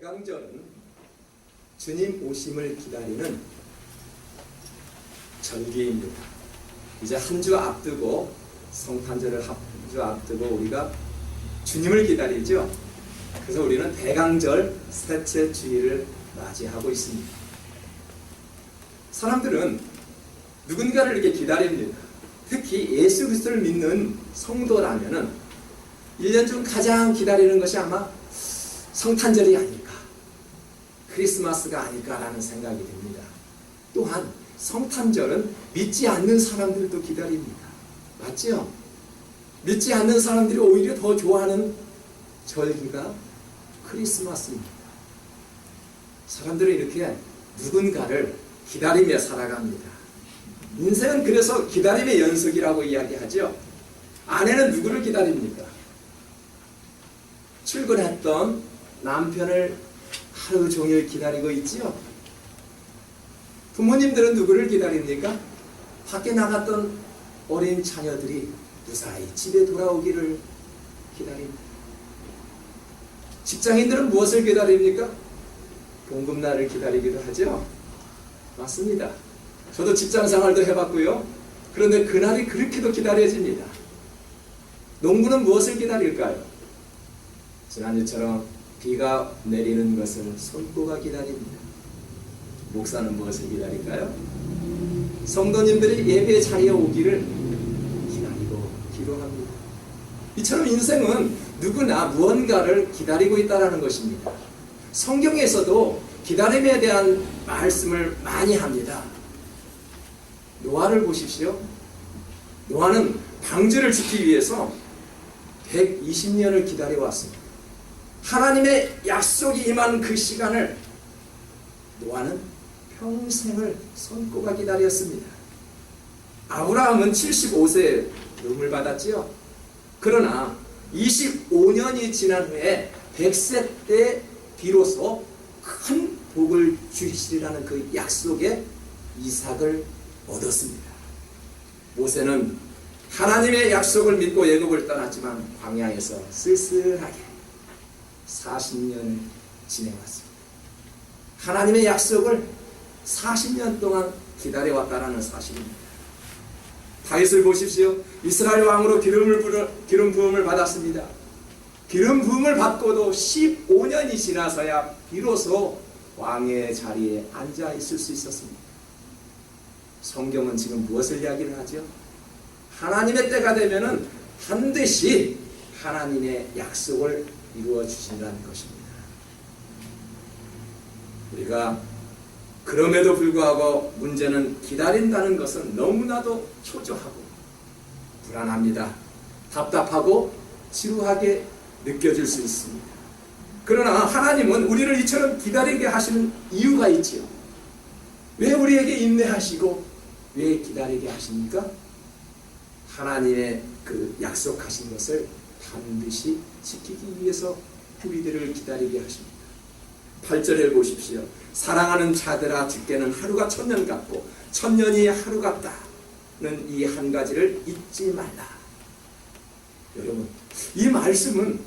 대강절은 주님 오심을 기다리는 절기입니다. 이제 한 주 앞두고 성탄절을 한 주 앞두고 우리가 주님을 기다리죠. 그래서 우리는 대강절 셋째 주일을 맞이하고 있습니다. 사람들은 누군가를 이렇게 기다립니다. 특히 예수 그리스도를 믿는 성도라면은 1년 중 가장 기다리는 것이 아마 성탄절이 아닐까, 크리스마스가 아닐까라는 생각이 듭니다. 또한 성탄절은 믿지 않는 사람들도 기다립니다. 맞죠? 믿지 않는 사람들이 오히려 더 좋아하는 절기가 크리스마스입니다. 사람들은 이렇게 누군가를 기다리며 살아갑니다. 인생은 그래서 기다림의 연속이라고 이야기하죠. 아내는 누구를 기다립니까? 출근했던 남편을 하루 종일 기다리고 있지요. 부모님들은 누구를 기다립니까? 밖에 나갔던 어린 자녀들이 무사히 집에 돌아오기를 기다립니다. 직장인들은 무엇을 기다립니까? 봉급날을 기다리기도 하죠. 맞습니다. 저도 직장 생활도 해봤고요. 그런데 그날이 그렇게도 기다려집니다. 농부는 무엇을 기다릴까요? 지난주처럼 비가 내리는 것을 손꼽아 기다립니다. 목사는 무엇을 기다릴까요? 성도님들이 예배 자리에 오기를 기다리고 기도합니다. 이처럼 인생은 누구나 무언가를 기다리고 있다는 것입니다. 성경에서도 기다림에 대한 말씀을 많이 합니다. 노아를 보십시오. 노아는 방주를 짓기 위해서 120년을 기다려왔습니다. 하나님의 약속이 임한 그 시간을 노아는 평생을 손꼽아 기다렸습니다. 아브라함은 75세에 부름을 받았지요. 그러나 25년이 지난 후에 100세 때 비로소 큰 복을 주시리라는 그 약속의 이삭을 얻었습니다. 모세는 하나님의 약속을 믿고 애굽을 떠났지만 광야에서 쓸쓸하게 40년을 지내왔습니다. 하나님의 약속을 40년 동안 기다려왔다는 사실입니다. 다윗을 보십시오. 이스라엘 왕으로 기름 부음을 받았습니다. 기름 부음을 받고도 15년이 지나서야 비로소 왕의 자리에 앉아 있을 수 있었습니다. 성경은 지금 무엇을 이야기를 하죠? 하나님의 때가 되면은 반드시 하나님의 약속을 이루어 주신다는 것입니다. 우리가 그럼에도 불구하고 문제는 기다린다는 것은 너무나도 초조하고 불안합니다. 답답하고 지루하게 느껴질 수 있습니다. 그러나 하나님은 우리를 이처럼 기다리게 하시는 이유가 있지요. 왜 우리에게 인내하시고 왜 기다리게 하십니까? 하나님의 그 약속하신 것을 반드시 지키기 위해서 우리들을 기다리게 하십니다. 8절에 보십시오. 사랑하는 자들아, 주께는 하루가 천년 같고 천년이 하루 같다는 이 한 가지를 잊지 말라. 여러분, 이 말씀은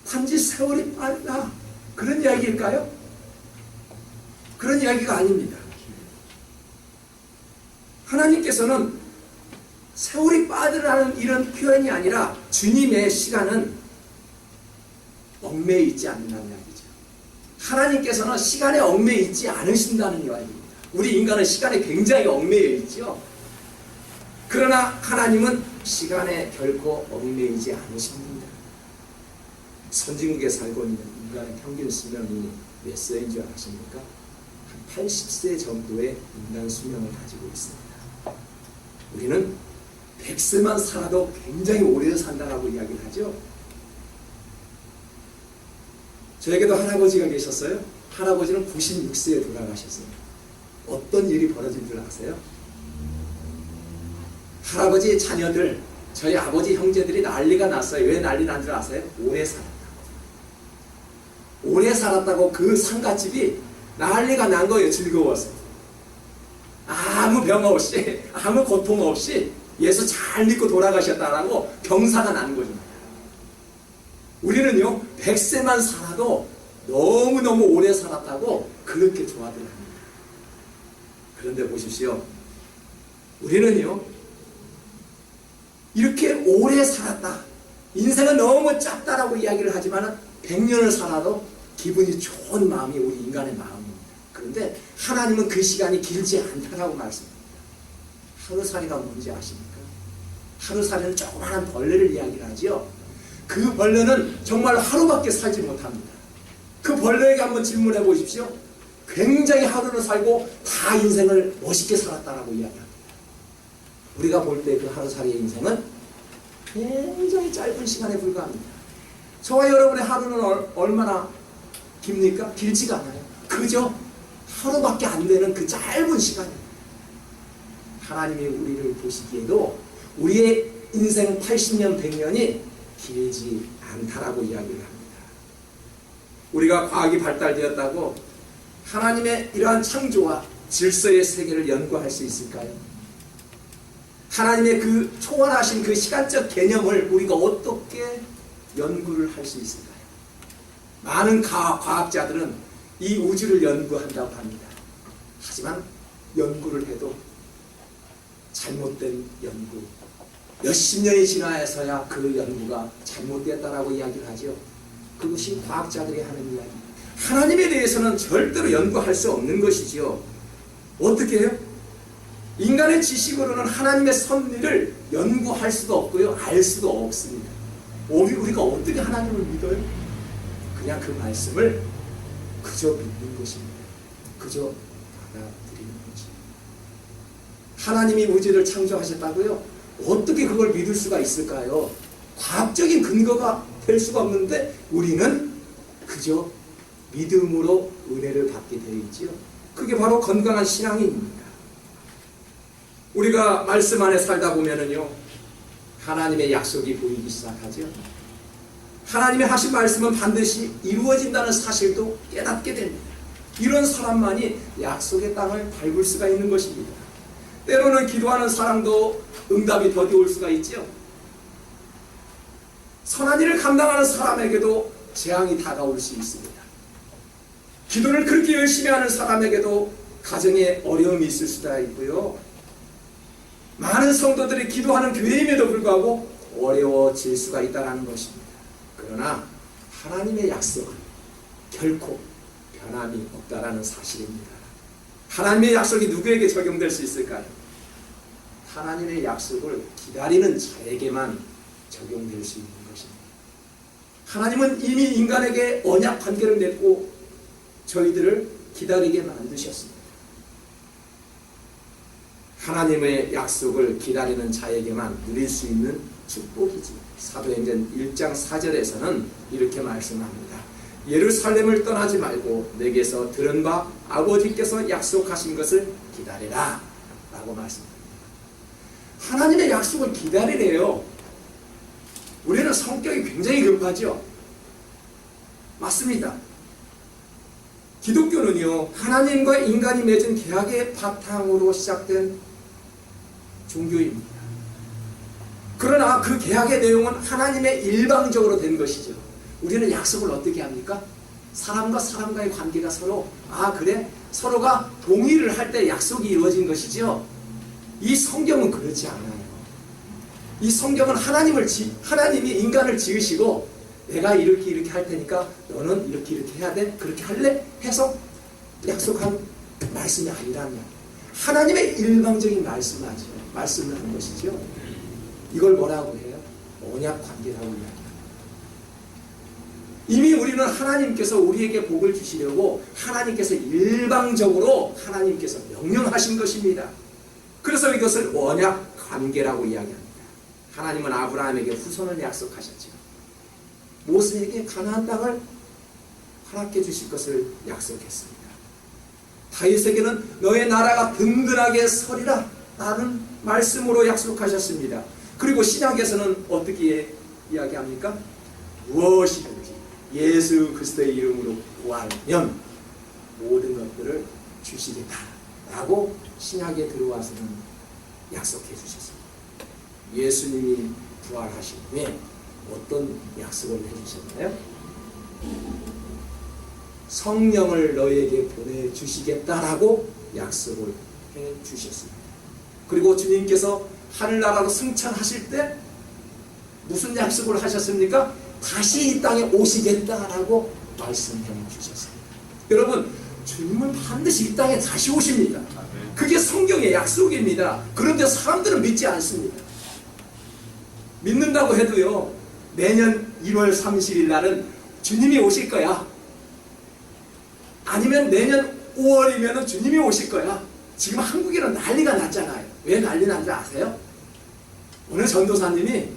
단지 세월이 빠르다 그런 이야기일까요? 그런 이야기가 아닙니다. 하나님께서는 세월이 빠르다는 이런 표현이 아니라 주님의 시간은 얽매여 있지 않는다는 이야기죠. 하나님께서는 시간에 얽매여 있지 않으신다는 이야기입니다. 우리 인간은 시간에 굉장히 얽매여 있죠. 그러나 하나님은 시간에 결코 얽매이지 않으십니다. 선진국에 살고 있는 인간의 평균 수명이 몇 세인 줄 아십니까? 한 80세 정도의 인간 수명을 가지고 있습니다. 우리는 100세만 살아도 굉장히 오래 산다고 이야기를 하죠. 저에게도 할아버지가 계셨어요. 할아버지는 96세에 돌아가셨어요. 어떤 일이 벌어진 줄 아세요? 할아버지의 자녀들, 저희 아버지 형제들이 난리가 났어요. 왜 난리 난 줄 아세요? 오래 살았다고. 오래 살았다고 그 상가집이 난리가 난 거예요. 즐거워서. 아무 병 없이, 아무 고통 없이 예수 잘 믿고 돌아가셨다라고 경사가 나는 거죠. 우리는요, 100세만 살아도 너무너무 오래 살았다고 그렇게 좋아들 합니다. 그런데 보십시오. 우리는요, 이렇게 오래 살았다, 인생은 너무 짧다라고 이야기를 하지만 100년을 살아도 기분이 좋은 마음이 우리 인간의 마음입니다. 그런데 하나님은 그 시간이 길지 않다라고 말씀합니다. 하루살이가 뭔지 아십니까? 하루살이는 조그마한 벌레를 이야기를 하죠. 그 벌레는 정말 하루밖에 살지 못합니다. 그 벌레에게 한번 질문해 보십시오. 굉장히 하루를 살고 다 인생을 멋있게 살았다라고 이야기합니다. 우리가 볼 때 그 하루살이의 인생은 굉장히 짧은 시간에 불과합니다. 저와 여러분의 하루는 얼마나 깁니까? 길지가 않아요. 그저 하루밖에 안 되는 그 짧은 시간입니다. 하나님이 우리를 보시기에도 우리의 인생 80년, 100년이 길지 않다라고 이야기를 합니다. 우리가 과학이 발달되었다고 하나님의 이러한 창조와 질서의 세계를 연구할 수 있을까요? 하나님의 그 초월하신 그 시간적 개념을 우리가 어떻게 연구를 할 수 있을까요? 많은 과학자들은 이 우주를 연구한다고 합니다. 하지만 연구를 해도 잘못된 연구, 몇십 년이 지나서야 그 연구가 잘못됐다라고 이야기를 하죠. 그것이 과학자들이 하는 이야기. 하나님에 대해서는 절대로 연구할 수 없는 것이지요. 어떻게 해요? 인간의 지식으로는 하나님의 섭리를 연구할 수도 없고요, 알 수도 없습니다. 우리가 어떻게 하나님을 믿어요? 그냥 그 말씀을 그저 믿는 것입니다. 그저 받아들이는 거지. 하나님이 우주를 창조하셨다고요? 어떻게 그걸 믿을 수가 있을까요? 과학적인 근거가 될 수가 없는데 우리는 그저 믿음으로 은혜를 받게 되어 있지요. 그게 바로 건강한 신앙입니다. 우리가 말씀 안에 살다 보면은요, 하나님의 약속이 보이기 시작하죠. 하나님의 하신 말씀은 반드시 이루어진다는 사실도 깨닫게 됩니다. 이런 사람만이 약속의 땅을 밟을 수가 있는 것입니다. 때로는 기도하는 사람도 응답이 더디 올 수가 있죠. 선한 일을 감당하는 사람에게도 재앙이 다가올 수 있습니다. 기도를 그렇게 열심히 하는 사람에게도 가정에 어려움이 있을 수가 있고요. 많은 성도들이 기도하는 교회임에도 불구하고 어려워질 수가 있다는 것입니다. 그러나 하나님의 약속은 결코 변함이 없다라는 사실입니다. 하나님의 약속이 누구에게 적용될 수 있을까요? 하나님의 약속을 기다리는 자에게만 적용될 수 있는 것입니다. 하나님은 이미 인간에게 언약 관계를 맺고 저희들을 기다리게 만드셨습니다. 하나님의 약속을 기다리는 자에게만 누릴 수 있는 축복이지. 사도행전 1장 4절에서는 이렇게 말씀합니다. 예루살렘을 떠나지 말고 내게서 들은 바 아버지께서 약속하신 것을 기다리라 라고 말씀합니다. 하나님의 약속을 기다리래요. 우리는 성격이 굉장히 급하죠. 맞습니다. 기독교는요, 하나님과 인간이 맺은 계약의 바탕으로 시작된 종교입니다. 그러나 그 계약의 내용은 하나님의 일방적으로 된 것이죠. 우리는 약속을 어떻게 합니까? 사람과 사람과의 관계가 서로 그래? 서로가 동의를 할 때 약속이 이루어진 것이죠. 이 성경은 그렇지 않아요. 이 성경은 하나님이 인간을 지으시고 내가 이렇게 할 테니까 너는 이렇게 해야 돼? 그렇게 할래? 해서 약속한 말씀이 아니라면 하나님의 일방적인 말씀을 한 것이죠. 이걸 뭐라고 해요? 언약 관계라고 이야기합니다. 이미 우리는 하나님께서 우리에게 복을 주시려고 하나님께서 일방적으로 하나님께서 명령하신 것입니다. 그래서 이것을 언약 관계라고 이야기합니다. 하나님은 아브라함에게 후손을 약속하셨죠. 모세에게 가나안 땅을 허락해 주실 것을 약속했습니다. 다윗에게는 너의 나라가 든든하게 서리라 라는 말씀으로 약속하셨습니다. 그리고 신약에서는 어떻게 이야기합니까? 무엇이든지 예수 그리스도의 이름으로 구하면 모든 것들을 주시겠다 라고 신약에 들어와서는 약속해 주셨습니다. 예수님이 부활하신 후에 어떤 약속을 해주셨나요? 성령을 너희에게 보내주시겠다라고 약속을 해주셨습니다. 그리고 주님께서 하늘나라로 승천하실 때 무슨 약속을 하셨습니까? 다시 이 땅에 오시겠다라고 말씀해 주셨습니다. 여러분, 주님은 반드시 이 땅에 다시 오십니다. 그게 성경의 약속입니다. 그런데 사람들은 믿지 않습니다. 믿는다고 해도요, 내년 1월 30일 날은 주님이 오실 거야. 아니면 내년 5월이면 주님이 오실 거야. 지금 한국에는 난리가 났잖아요. 왜 난리 난지 아세요? 오늘 전도사님이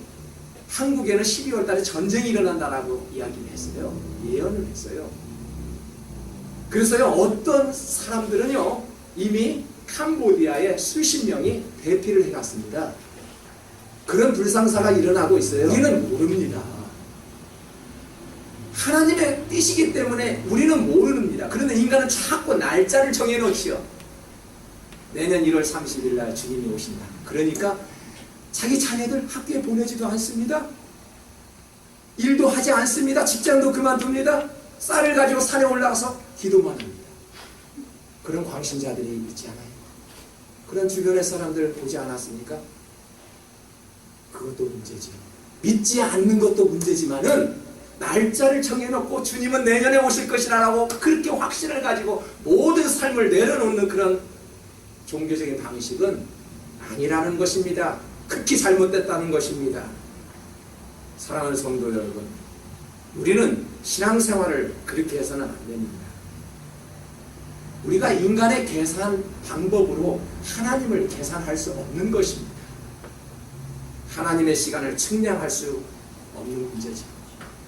한국에는 12월 달에 전쟁이 일어난다라고 이야기를 했어요. 예언을 했어요. 그래서요, 어떤 사람들은요, 이미 캄보디아에 수십 명이 대피를 해갔습니다. 그런 불상사가 일어나고 있어요. 우리는 모릅니다. 하나님의 뜻이기 때문에 우리는 모릅니다. 그런데 인간은 자꾸 날짜를 정해놓지요. 내년 1월 30일 날 주님이 오신다. 그러니까 자기 자녀들 학교에 보내지도 않습니다. 일도 하지 않습니다. 직장도 그만둡니다. 쌀을 가지고 산에 올라가서 기도만 합니다. 그런 광신자들이 있지 않아요? 그런 주변의 사람들 보지 않았습니까? 그것도 문제죠. 믿지 않는 것도 문제지만은 날짜를 정해놓고 주님은 내년에 오실 것이라고 그렇게 확신을 가지고 모든 삶을 내려놓는 그런 종교적인 방식은 아니라는 것입니다. 극히 잘못됐다는 것입니다. 사랑하는 성도 여러분, 우리는 신앙생활을 그렇게 해서는 안 됩니다. 우리가 인간의 계산 방법으로 하나님을 계산할 수 없는 것입니다. 하나님의 시간을 측량할 수 없는 문제죠.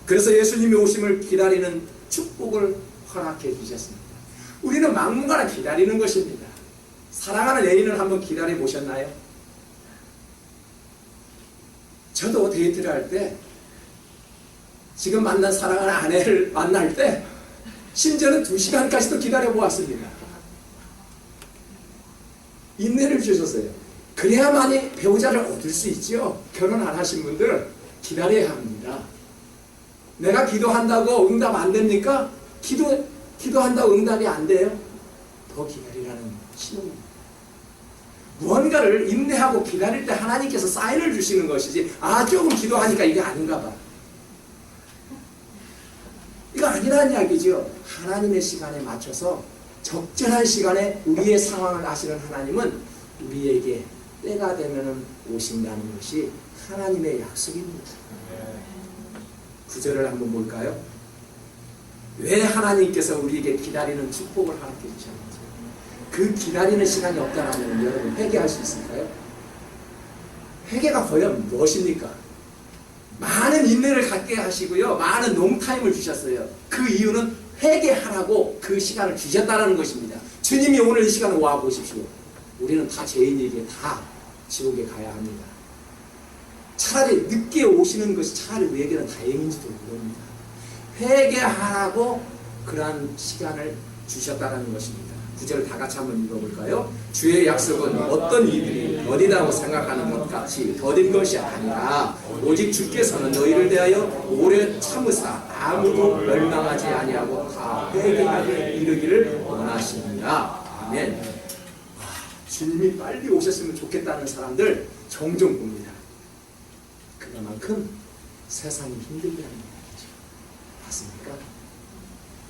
그래서 예수님이 오심을 기다리는 축복을 허락해 주셨습니다. 우리는 막무가내 기다리는 것입니다. 사랑하는 애인을 한번 기다려 보셨나요? 저도 데이트를 할 때, 지금 만난 사랑하는 아내를 만날 때 심지어는 2시간까지도 기다려 보았습니다. 인내를 주셨어요. 그래야만이 배우자를 얻을 수 있죠. 결혼 안 하신 분들 기다려야 합니다. 내가 기도한다고 응답 안 됩니까? 기도한다고 응답이 안 돼요? 더 기다리라는 신호입니다. 무언가를 인내하고 기다릴 때 하나님께서 사인을 주시는 것이지, 조금 기도하니까 이게 아닌가 봐. 이거 아니라는 이야기죠. 하나님의 시간에 맞춰서 적절한 시간에 우리의 상황을 아시는 하나님은 우리에게 때가 되면 오신다는 것이 하나님의 약속입니다. 구절을 한번 볼까요? 왜 하나님께서 우리에게 기다리는 축복을 허락해 주셨는지. 그 기다리는 시간이 없다면 여러분 회개할 수 있을까요? 회개가 과연 무엇입니까? 많은 인내를 갖게 하시고요, 많은 롱타임을 주셨어요. 그 이유는 회개하라고 그 시간을 주셨다는 것입니다. 주님이 오늘 이 시간에 와 보십시오. 우리는 다 죄인에게 다 지옥에 가야 합니다. 차라리 늦게 오시는 것이 차라리 우리에게는 다행인지도 모릅니다. 회개하라고 그러한 시간을 주셨다는 것입니다. 9절 다 같이 한번 읽어볼까요? 주의 약속은 어떤 이들이 더디다고 생각하는 것 같이 더딘 것이 아니라 오직 주께서는 너희를 대하여 오래 참으사 아무도 멸망하지 아니하고 다 회개하게 이르기를 원하십니다. 아멘. 주님이 빨리 오셨으면 좋겠다는 사람들 종종 봅니다. 그만큼 세상이 힘들다는 얘기죠. 맞습니까?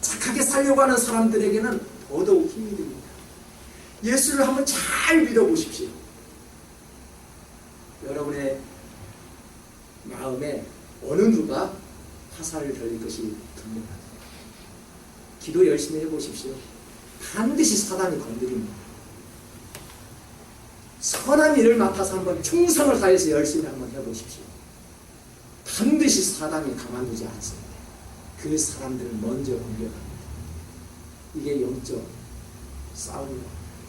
착하게 살려고 하는 사람들에게는 더더욱 힘이 됩니다. 예수를 한번 잘 믿어보십시오. 여러분의 마음에 어느 누가 화살을 들릴 것이 분명합니다. 기도 열심히 해보십시오. 반드시 사단이 건드립니다. 선한 일을 맡아서 한번 충성을 다해서 열심히 한번 해보십시오. 반드시 사단이 가만두지 않습니다. 그 사람들을 먼저 공격합니다. 이게 영적 싸움이에요.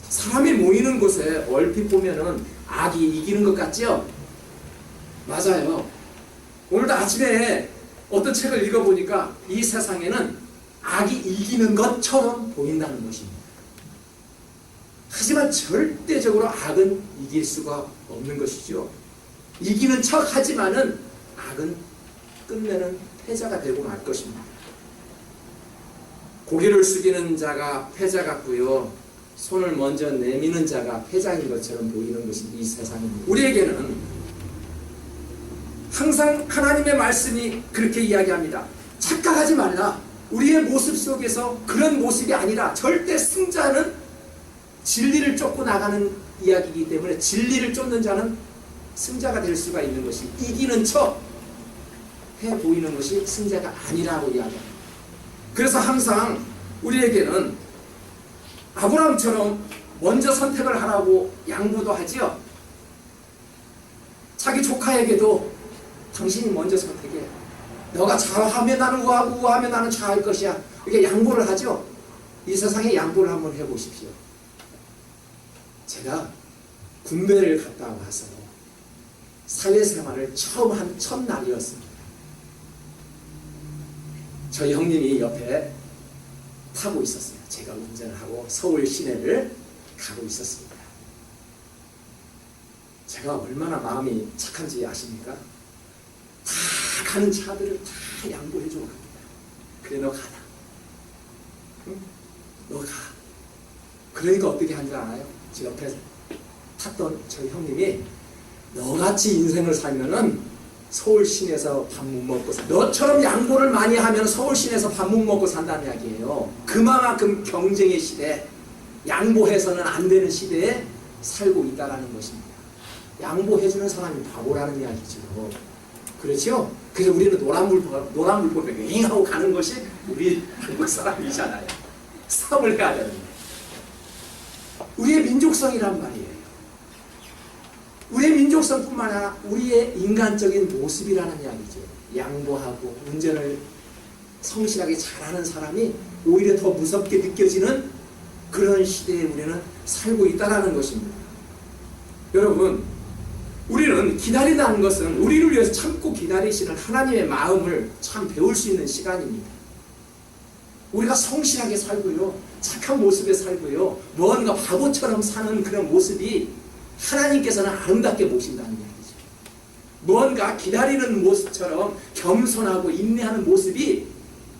사람이 모이는 곳에 얼핏 보면은 악이 이기는 것 같죠? 맞아요. 오늘도 아침에 어떤 책을 읽어보니까 이 세상에는 악이 이기는 것처럼 보인다는 것입니다. 하지만 절대적으로 악은 이길 수가 없는 것이죠. 이기는 척 하지만은 악은 끝내는 패자가 되고 말 것입니다. 고개를 숙이는 자가 패자 같고요, 손을 먼저 내미는 자가 패장인 것처럼 보이는 것이 이 세상입니다. 우리에게는 항상 하나님의 말씀이 그렇게 이야기합니다. 착각하지 말라. 우리의 모습 속에서 그런 모습이 아니라 절대 승자는 진리를 쫓고 나가는 이야기이기 때문에 진리를 쫓는 자는 승자가 될 수가 있는 것이, 이기는 척 해 보이는 것이 승자가 아니라고 이야기합니다. 그래서 항상 우리에게는 아브라함처럼 먼저 선택을 하라고 양보도 하지요. 자기 조카에게도 당신이 먼저 선택해. 너가 좌하면 나는 우하고 우하면 나는 좌할 것이야. 이렇게 양보를 하죠. 이 세상에 양보를 한번 해보십시오. 제가 군대를 갔다 와서 사회생활을 처음 한 첫날이었습니다. 저희 형님이 옆에 타고 있었어요. 제가 운전을 하고 서울 시내를 가고 있었습니다. 제가 얼마나 마음이 착한지 아십니까? 다 가는 차들을 다 양보해주고 갑니다. 그래, 너 가라. 응? 너 가. 그러니까 어떻게 한 줄 알아요? 제 옆에 탔던 저희 형님이, 너같이 인생을 살면은 서울 시내에서 밥 못 먹고 너처럼 양보를 많이 하면 서울 시내에서 밥 못 먹고 산다는 이야기예요. 그만큼 경쟁의 시대, 양보해서는 안 되는 시대에 살고 있다는 것입니다. 양보해주는 사람이 바보라는 이야기죠. 그렇죠? 그래서 우리는 노란불법에 윙하고 가는 것이 우리 한국 사람이잖아요. 싸움을 해야 되는데. 우리의 민족성이란 말이에요. 우리의 민족성뿐만 아니라 우리의 인간적인 모습이라는 이야기죠. 양보하고 운전을 성실하게 잘하는 사람이 오히려 더 무섭게 느껴지는 그런 시대에 우리는 살고 있다는 것입니다. 여러분, 우리는 기다린다는 것은 우리를 위해서 참고 기다리시는 하나님의 마음을 참 배울 수 있는 시간입니다. 우리가 성실하게 살고요, 착한 모습에 살고요, 뭔가 바보처럼 사는 그런 모습이 하나님께서는 아름답게 보신다는 이야기죠. 뭔가 기다리는 모습처럼 겸손하고 인내하는 모습이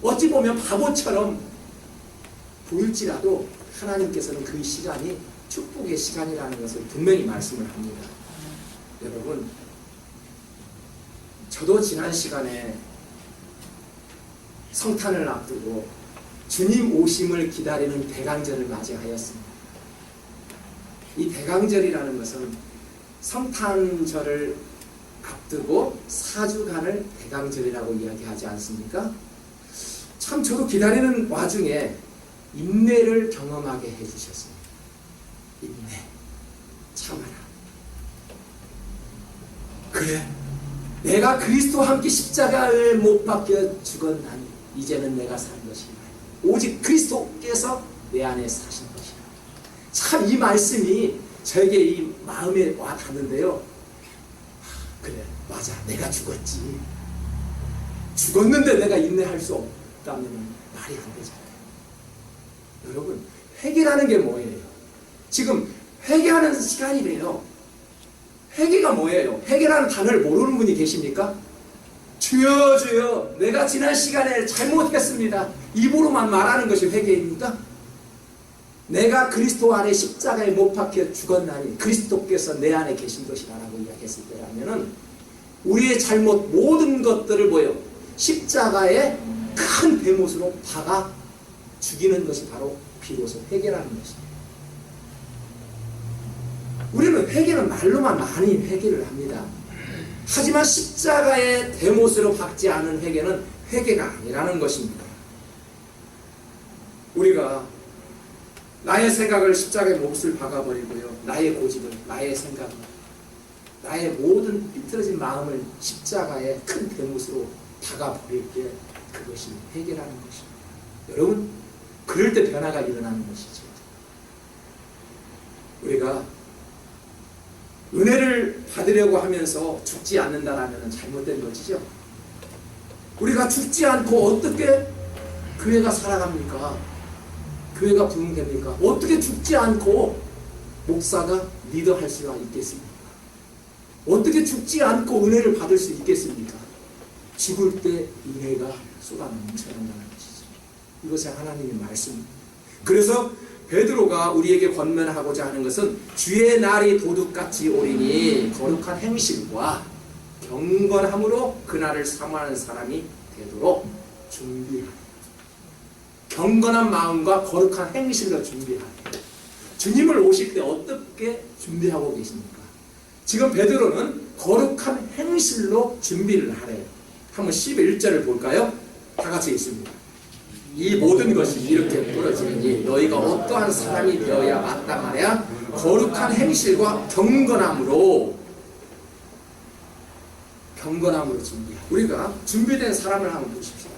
어찌 보면 바보처럼 보일지라도 하나님께서는 그 시간이 축복의 시간이라는 것을 분명히 말씀을 합니다. 여러분, 저도 지난 시간에 성탄을 앞두고 주님 오심을 기다리는 대강절을 맞이하였습니다. 이 대강절이라는 것은 성탄절을 앞두고 4주간을 대강절이라고 이야기하지 않습니까? 참 저도 기다리는 와중에 인내를 경험하게 해주셨습니다. 인내, 참아라. 그래, 내가 그리스도와 함께 십자가에 못 박혀 죽었나니 이제는 내가 산 것이 아니라 오직 그리스도께서 내 안에 사신 것이라. 참 이 말씀이 저에게 이 마음에 와 닿는데요. 그래, 맞아, 내가 죽었지. 죽었는데 내가 인내할 수 없다면 말이 안 되잖아요. 여러분, 회개라는 게 뭐예요? 지금 회개하는 시간이래요. 회개가 뭐예요? 회개라는 단어를 모르는 분이 계십니까? 주여 주여, 내가 지난 시간에 잘못했습니다. 입으로만 말하는 것이 회개입니까? 내가 그리스도 안에 십자가에 못 박혀 죽었나니 그리스도께서 내 안에 계신 것이라고 이야기했을 때라면은 우리의 잘못 모든 것들을 뭐예요? 십자가에 큰 대못으로 박아 죽이는 것이 바로 비로소 회개라는 것입니다. 우리는 회개는 말로만 많이 회개를 합니다. 하지만 십자가의 대못으로 박지 않은 회개는 회개가 아니라는 것입니다. 우리가 나의 생각을 십자가에 못을 박아버리고요, 나의 고집을, 나의 생각을, 나의 모든 삐뚤어진 마음을 십자가에 큰 대못으로 박아버릴 때 그것이 회개라는 것입니다. 여러분, 그럴 때 변화가 일어나는 것이죠. 우리가 은혜를 받으려고 하면서 죽지 않는다라면 잘못된 것이죠. 우리가 죽지 않고 어떻게 교회가 살아갑니까? 교회가 부흥됩니까? 어떻게 죽지 않고 목사가 리더할 수가 있겠습니까? 어떻게 죽지 않고 은혜를 받을 수 있겠습니까? 죽을 때 은혜가 쏟아 넘쳐난다는 것이죠. 이것이 하나님의 말씀. 그래서 베드로가 우리에게 권면하고자 하는 것은 주의 날이 도둑같이 오리니 거룩한 행실과 경건함으로 그날을 사모하는 사람이 되도록 준비하라. 경건한 마음과 거룩한 행실로 준비하라. 주님을 오실 때 어떻게 준비하고 계십니까? 지금 베드로는 거룩한 행실로 준비를 하래요. 한번 11절을 볼까요? 다 같이 읽습니다. 이 모든 것이 이렇게 부러지니 너희가 어떠한 사람이 되어야 마땅하랴? 거룩한 행실과 경건함으로 준비하라. 우리가 준비된 사람을 한번 보십시다.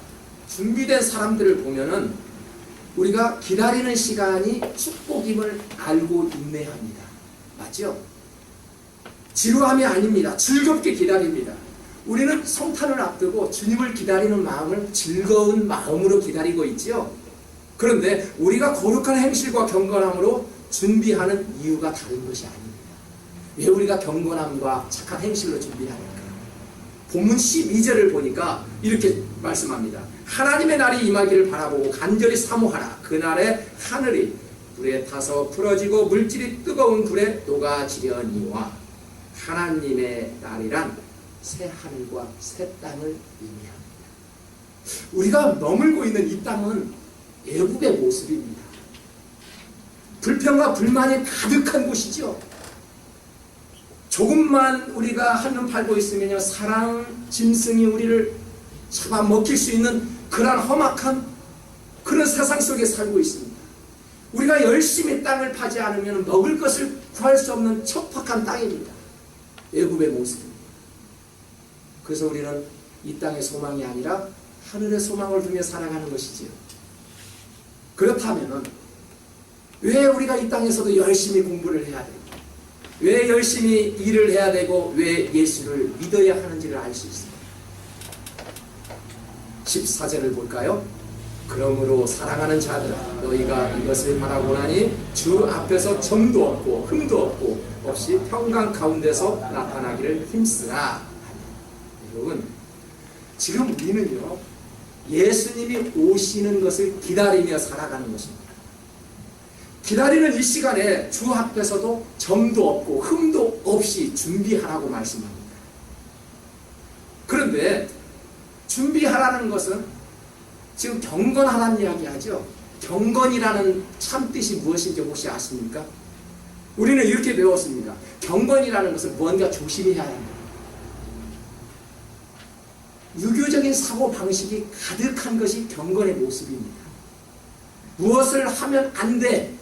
준비된 사람들을 보면은 우리가 기다리는 시간이 축복임을 알고 인내합니다. 맞죠? 지루함이 아닙니다. 즐겁게 기다립니다. 우리는 성탄을 앞두고 주님을 기다리는 마음을 즐거운 마음으로 기다리고 있지요. 그런데 우리가 거룩한 행실과 경건함으로 준비하는 이유가 다른 것이 아닙니다. 왜 우리가 경건함과 착한 행실로 준비하는가? 본문 12절을 보니까 이렇게 말씀합니다. 하나님의 날이 임하기를 바라보고 간절히 사모하라. 그날에 하늘이 불에 타서 풀어지고 물질이 뜨거운 불에 녹아지려니와 하나님의 날이란 새 하늘과 새 땅을 의미합니다. 우리가 머물고 있는 이 땅은 애국의 모습입니다. 불평과 불만이 가득한 곳이죠. 조금만 우리가 한눈 팔고 있으면요, 사랑 짐승이 우리를 잡아먹힐 수 있는 그런 험악한 그런 세상 속에 살고 있습니다. 우리가 열심히 땅을 파지 않으면 먹을 것을 구할 수 없는 척박한 땅입니다. 애굽의 모습입니다. 그래서 우리는 이 땅의 소망이 아니라 하늘의 소망을 두며 살아가는 것이지요. 그렇다면 왜 우리가 이 땅에서도 열심히 공부를 해야 되고, 왜 열심히 일을 해야 되고, 왜 예수를 믿어야 하는지를 알 수 있습니다. 14절을 볼까요? 그러므로 사랑하는 자들아, 너희가 이것을 바라고 나니 주 앞에서 점도 없고 흠도 없이 평강 가운데서 나타나기를 힘쓰라. 여러분, 지금 우리는요, 예수님이 오시는 것을 기다리며 살아가는 것입니다. 기다리는 이 시간에 주 앞에서도 점도 없고 흠도 없이 준비하라고 말씀합니다. 그런데 준비하라는 것은 지금 경건하라는 이야기 하죠. 경건이라는 참뜻이 무엇인지 혹시 아십니까? 우리는 이렇게 배웠습니다. 경건이라는 것은 뭔가 조심해야 합니다. 유교적인 사고방식이 가득한 것이 경건의 모습입니다. 무엇을 하면 안 돼,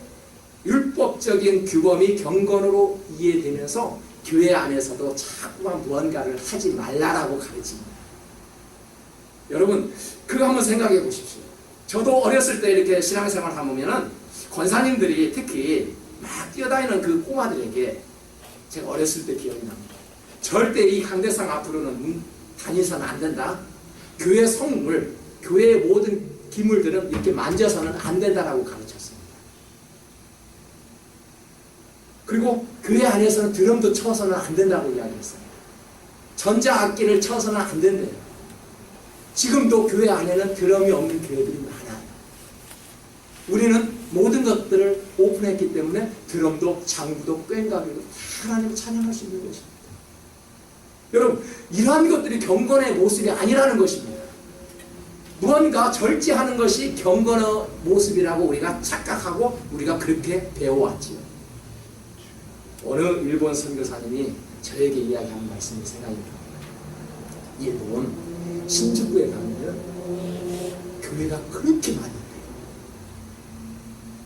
율법적인 규범이 경건으로 이해되면서 교회 안에서도 자꾸만 무언가를 하지 말라라고 가르칩니다. 여러분, 그거 한번 생각해 보십시오. 저도 어렸을 때 이렇게 신앙생활 하면은 권사님들이 특히 막 뛰어다니는 그 꼬마들에게, 제가 어렸을 때 기억이 납니다. 절대 이 강대상 앞으로는 다니서는 안 된다. 교회 성물, 교회의 모든 기물들은 이렇게 만져서는 안 된다라고 가르쳤습니다. 그리고 교회 안에서는 드럼도 쳐서는 안 된다고 이야기했습니다. 전자악기를 쳐서는 안 된대요. 지금도 교회 안에는 드럼이 없는 교회들이 많아요. 우리는 모든 것들을 오픈했기 때문에 드럼도 장구도 꽹과기도 다 하나님을 찬양할 수 있는 것입니다. 여러분, 이러한 것들이 경건의 모습이 아니라는 것입니다. 무언가 절제하는 것이 경건의 모습이라고 우리가 착각하고 우리가 그렇게 배워왔지요. 어느 일본 선교사님이 저에게 이야기하는 말씀이 생각이 납니다. 일본 신주쿠에 가면 교회가 그렇게 많은데,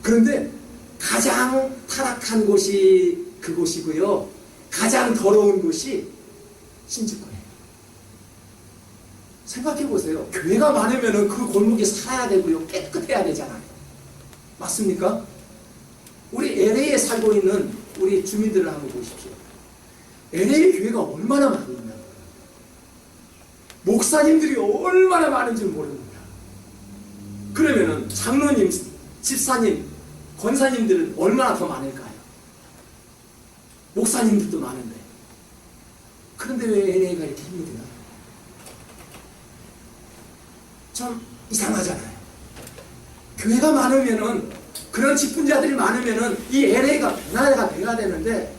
그런데 가장 타락한 곳이 그곳이고요, 가장 더러운 곳이 신주쿠예요. 생각해 보세요. 교회가 많으면 그 골목에 살아야 되고요, 깨끗해야 되잖아요. 맞습니까? 우리 LA에 살고 있는 우리 주민들을 한번 보십시오. LA 교회가 얼마나 많이 있나? 목사님들이 얼마나 많은지 모릅니다. 그러면은 장로님, 집사님, 권사님들은 얼마나 더 많을까요? 목사님들도 많은데. 그런데 왜 LA가 이렇게 힘이 드나요? 참 이상하잖아요. 교회가 많으면은, 그런 직분자들이 많으면은 이 LA가 변화가 돼야 되는데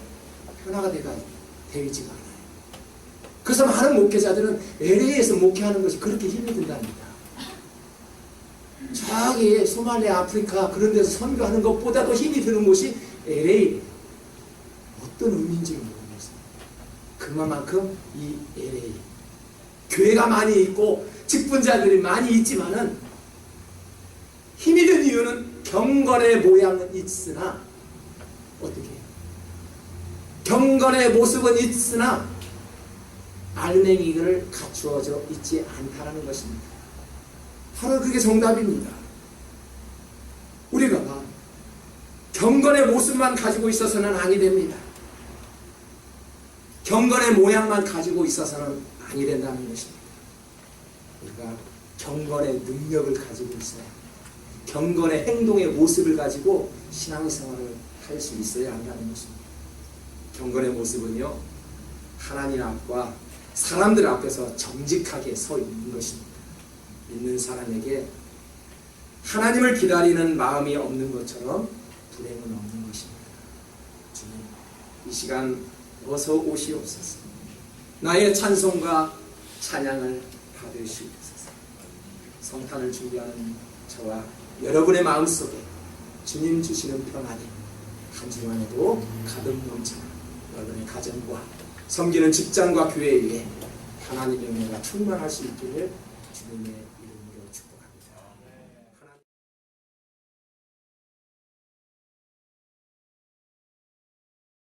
변화가 되지가 않아요. 그래서 많은 목회자들은 LA에서 목회하는 것이 그렇게 힘이 든답니다. 저기 소말리아, 아프리카 그런 데서 선교하는 것보다도 힘이 드는 곳이 LA. 어떤 의미인지를 모르겠어요. 그만큼 이 LA 교회가 많이 있고 직분자들이 많이 있지만은 힘이 든 이유는 경건의 모양은 있으나 어떻게 해요? 경건의 모습은 있으나 알맹이를 갖추어져 있지 않다라는 것입니다. 바로 그게 정답입니다. 우리가 경건의 모습만 가지고 있어서는 아니 됩니다. 경건의 모양만 가지고 있어서는 아니 된다는 것입니다. 우리가 경건의 능력을 가지고 있어야 합니다. 경건의 행동의 모습을 가지고 신앙생활을 할 수 있어야 한다는 것입니다. 경건의 모습은요, 하나님 앞과 사람들 앞에서 정직하게 서 있는 것입니다. 믿는 사람에게 하나님을 기다리는 마음이 없는 것처럼 불행은 없는 것입니다. 주님, 이 시간 어서 오시옵소서. 나의 찬송과 찬양을 받으시옵소서. 성탄을 준비하는 저와 여러분의 마음속에 주님 주시는 평안이 한 주간에도 가득 넘쳐 여러분의 가정과 섬기는 직장과 교회 위에 하나님의 은혜가 충만할 수 있기를 주님의